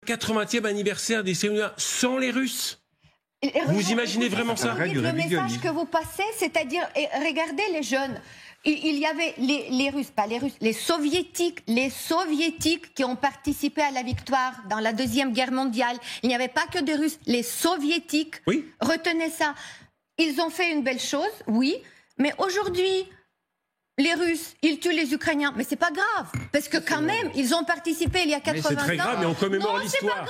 80e anniversaire des Séoulins sans les Russes. Vous imaginez vraiment ça? Le message que vous passez, c'est-à-dire, regardez les jeunes. Il y avait les Russes, pas les Russes, les Soviétiques qui ont participé à la victoire dans la Deuxième Guerre mondiale. Il n'y avait pas que des Russes, les Soviétiques. Oui. Retenez ça. Ils ont fait une belle chose, oui, mais aujourd'hui, les Russes, ils tuent les Ukrainiens, mais c'est pas grave, parce que quand même, ils ont participé il y a 80 ans. C'est très grave, mais on commémore l'histoire.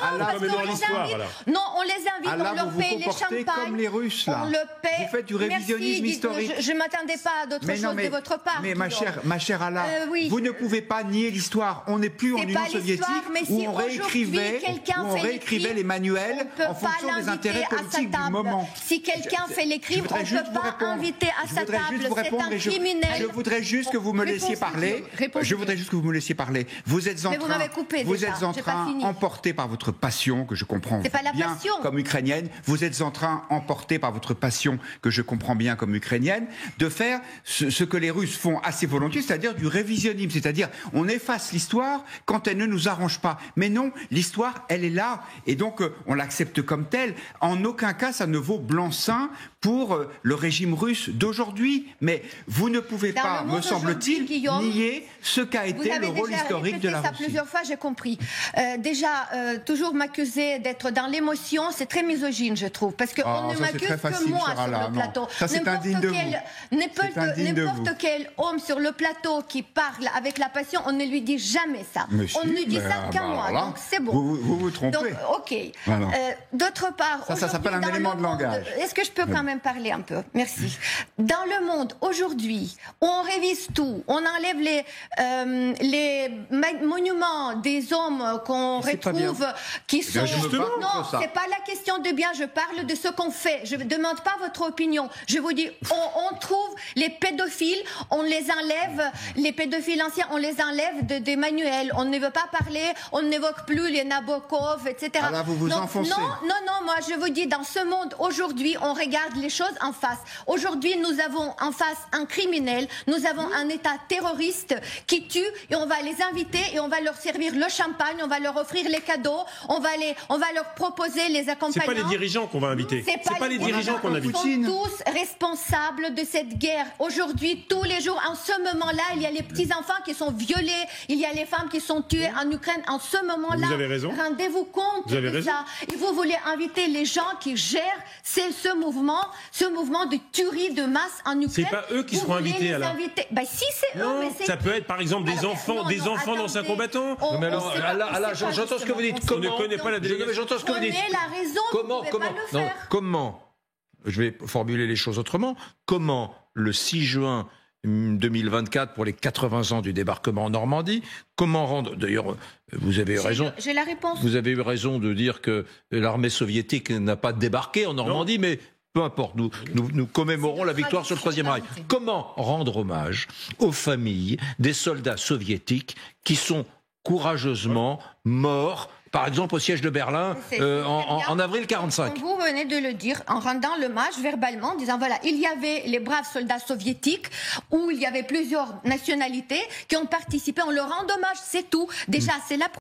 Non, on les invite, on leur paye les champagnes. Comme les Russes, là. On le paie. Vous faites du révisionnisme historique. Je ne m'attendais pas à d'autre chose de votre part. Mais ma chère Alla, vous ne pouvez pas nier l'histoire. On n'est plus en Union soviétique où on réécrivait les manuels en fonction des intérêts politiques du moment. Si quelqu'un fait les crimes, on ne peut pas inviter à sa table. C'est un criminel. Je voudrais juste que vous me laissiez parler. Vous êtes en train, emporté par votre passion, que je comprends bien comme ukrainienne, vous êtes en train, emporté par votre passion, que je comprends bien comme ukrainienne, de faire ce que les Russes font assez volontiers, c'est-à-dire du révisionnisme, c'est-à-dire on efface l'histoire quand elle ne nous arrange pas. Mais non, l'histoire, elle est là, et donc on l'accepte comme telle. En aucun cas, ça ne vaut blanc-seing pour le régime russe d'aujourd'hui. Mais vous ne pouvez pas, me semble-t-il, nier ce qu'a été le rôle historique de la Russie. Plusieurs fois, j'ai compris. Toujours m'accuser d'être dans l'émotion, c'est très misogyne, je trouve, parce qu'on ne m'accuse que moi sur le plateau. Ça, c'est indigne de vous. N'importe quel homme sur le plateau qui parle avec la passion, on ne lui dit jamais ça. On ne dit ça qu'à moi, donc c'est bon. Vous vous trompez. Donc, ok. D'autre part, ça s'appelle un élément de langage. Est-ce que je peux quand même parler un peu? Merci. Dans le monde, aujourd'hui, on révise tout, on enlève les monuments des hommes qu'on retrouve qui sont... Non, c'est pas la question de bien, je parle de ce qu'on fait. Je ne demande pas votre opinion. Je vous dis, on trouve les pédophiles, on les enlève, les pédophiles anciens, on les enlève des manuels. On ne veut pas parler, on n'évoque plus les Nabokov, etc. Alors vous vous enfoncez. Non, moi je vous dis, dans ce monde, aujourd'hui, on regarde les choses en face. Aujourd'hui, nous avons en face un criminel, nous avons un État terroriste qui tue, et on va les inviter et on va leur servir le champagne, on va leur offrir les cadeaux, on va leur proposer les accompagnements. C'est pas les dirigeants qu'on va inviter. C'est pas les dirigeants qu'on invite. Ils sont tous responsables de cette guerre. Aujourd'hui, tous les jours, en ce moment-là, il y a les petits-enfants qui sont violés, il y a les femmes qui sont tuées en Ukraine. En ce moment-là, vous avez raison. Rendez-vous compte de ça. Et vous voulez inviter les gens qui gèrent ce mouvement de tuerie de masse en Ukraine. C'est pas eux qui seront invités, alors. Si, c'est eux, mais c'est... Ça peut être, par exemple, des enfants d'anciens combattants. Mais alors, j'entends ce que vous dites. On ne connaît pas la délégation. J'entends ce que vous dites. La raison, comment, je vais formuler les choses autrement, comment le 6 juin 2024, pour les 80 ans du débarquement en Normandie, comment rendre... D'ailleurs, vous avez eu raison. J'ai la réponse. Vous avez eu raison de dire que l'armée soviétique n'a pas débarqué en Normandie, mais... Peu importe, nous commémorons la victoire sur le Troisième Reich. Comment rendre hommage aux familles des soldats soviétiques qui sont courageusement morts, par exemple au siège de Berlin en avril 1945. Vous venez de le dire en rendant l'hommage verbalement, en disant voilà, il y avait les braves soldats soviétiques où il y avait plusieurs nationalités qui ont participé, on leur rend hommage, c'est tout. Déjà, c'est la